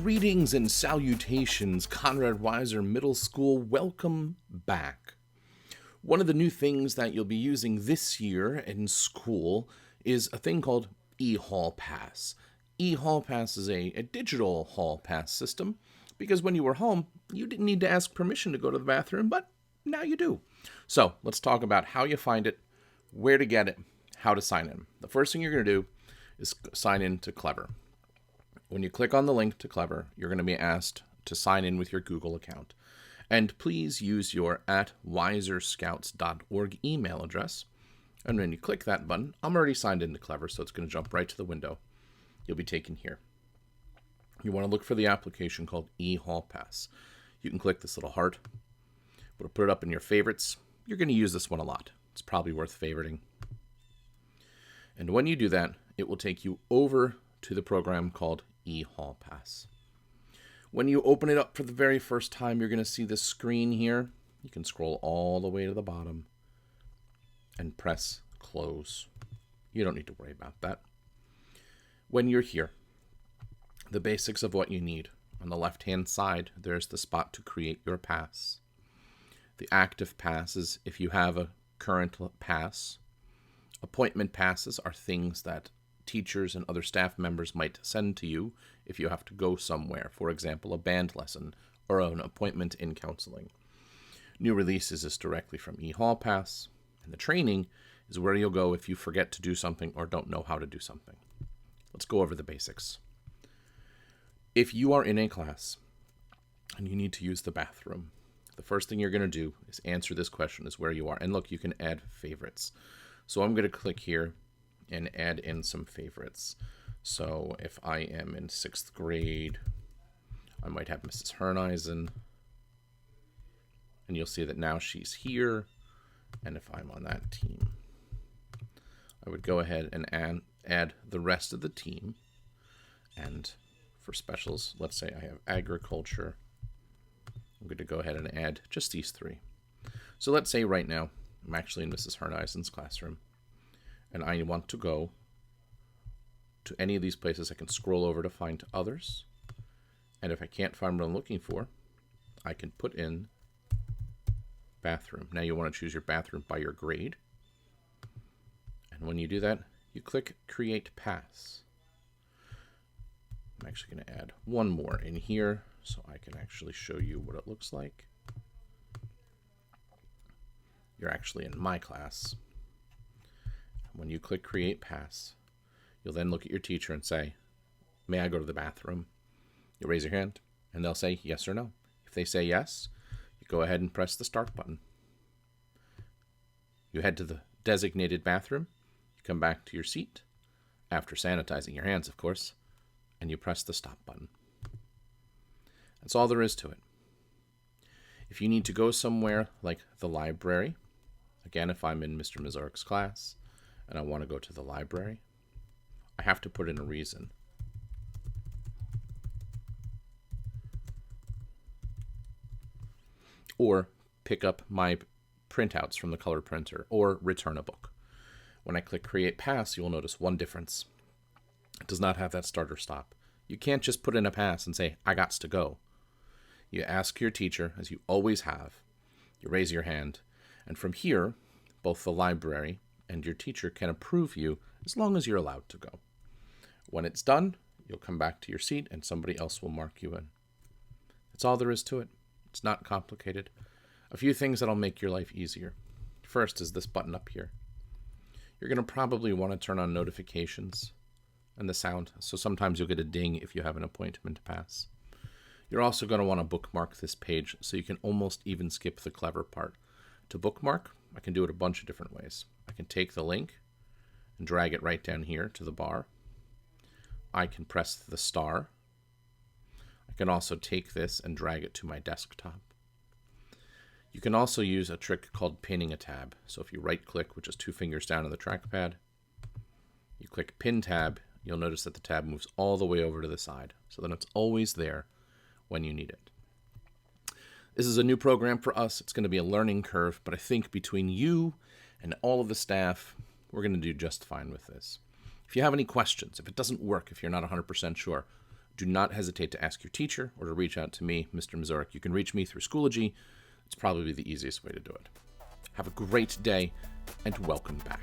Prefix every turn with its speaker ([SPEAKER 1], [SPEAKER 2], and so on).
[SPEAKER 1] Greetings and salutations, Conrad Weiser Middle School. Welcome back. One of the new things that you'll be using this year in school is a thing called E-Hallpass. E-Hallpass is a digital hall pass system because when you were home, you didn't need to ask permission to go to the bathroom, but now you do. So let's talk about how you find it, where to get it, how to sign in. The first thing you're going to do is sign in to Clever. When you click on the link to Clever, you're going to be asked to sign in with your Google account. And please use your @wiserscouts.org email address. And when you click that button, I'm already signed into Clever, so it's going to jump right to the window. You'll be taken here. You want to look for the application called E-Hallpass. You can click this little heart. We'll put it up in your favorites. You're going to use this one a lot. It's probably worth favoriting. And when you do that, it will take you over to the program called E-Hallpass. When you open it up for the very first time, you're going to see this screen here. You can scroll all the way to the bottom and press close. You don't need to worry about that. When you're here, the basics of what you need. On the left-hand side, there's the spot to create your pass. The active passes, if you have a current pass. Appointment passes are things that teachers and other staff members might send to you if you have to go somewhere, for example, a band lesson or an appointment in counseling. New releases is directly from E-Hallpass, and the training is where you'll go if you forget to do something or don't know how to do something. Let's go over the basics. If you are in a class and you need to use the bathroom, the first thing you're going to do is answer this question, is where you are. And look, you can add favorites. So I'm going to click here and add in some favorites. So if I am in 6th grade, I might have Mrs. Herneisen. And you'll see that now she's here. And if I'm on that team, I would go ahead and add the rest of the team. And for specials, let's say I have agriculture. I'm going to go ahead and add just these 3. So let's say right now, I'm actually in Mrs. Herneisen's classroom. And I want to go to any of these places. I can scroll over to find others. And if I can't find what I'm looking for, I can put in bathroom. Now you want to choose your bathroom by your grade. And when you do that, you click Create Pass. I'm actually going to add one more in here so I can actually show you what it looks like. You're actually in my class. When you click Create Pass, you'll then look at your teacher and say, may I go to the bathroom? You raise your hand, and they'll say yes or no. If they say yes, you go ahead and press the Start button. You head to the designated bathroom, you come back to your seat, after sanitizing your hands, of course, and you press the Stop button. That's all there is to it. If you need to go somewhere like the library, again, if I'm in Mr. Mizark's class, and I want to go to the library, I have to put in a reason. Or pick up my printouts from the color printer, or return a book. When I click Create Pass, you'll notice one difference. It does not have that start or stop. You can't just put in a pass and say, I gots to go. You ask your teacher, as you always have. You raise your hand, and from here, both the library and your teacher can approve you as long as you're allowed to go. When it's done, you'll come back to your seat and somebody else will mark you in. That's all there is to it. It's not complicated. A few things that'll make your life easier. First is this button up here. You're going to probably want to turn on notifications and the sound, so sometimes you'll get a ding if you have an appointment pass. You're also going to want to bookmark this page, so you can almost even skip the Clever part. To bookmark, I can do it a bunch of different ways. I can take the link and drag it right down here to the bar. I can press the star. I can also take this and drag it to my desktop. You can also use a trick called pinning a tab. So if you right-click, which is 2 fingers down on the trackpad, you click Pin Tab, you'll notice that the tab moves all the way over to the side. So then it's always there when you need it. This is a new program for us. It's going to be a learning curve, but I think between you and all of the staff, we're going to do just fine with this. If you have any questions, if it doesn't work, if you're not 100% sure, do not hesitate to ask your teacher or to reach out to me, Mr. Mazurik. You can reach me through Schoology. It's probably the easiest way to do it. Have a great day, and welcome back.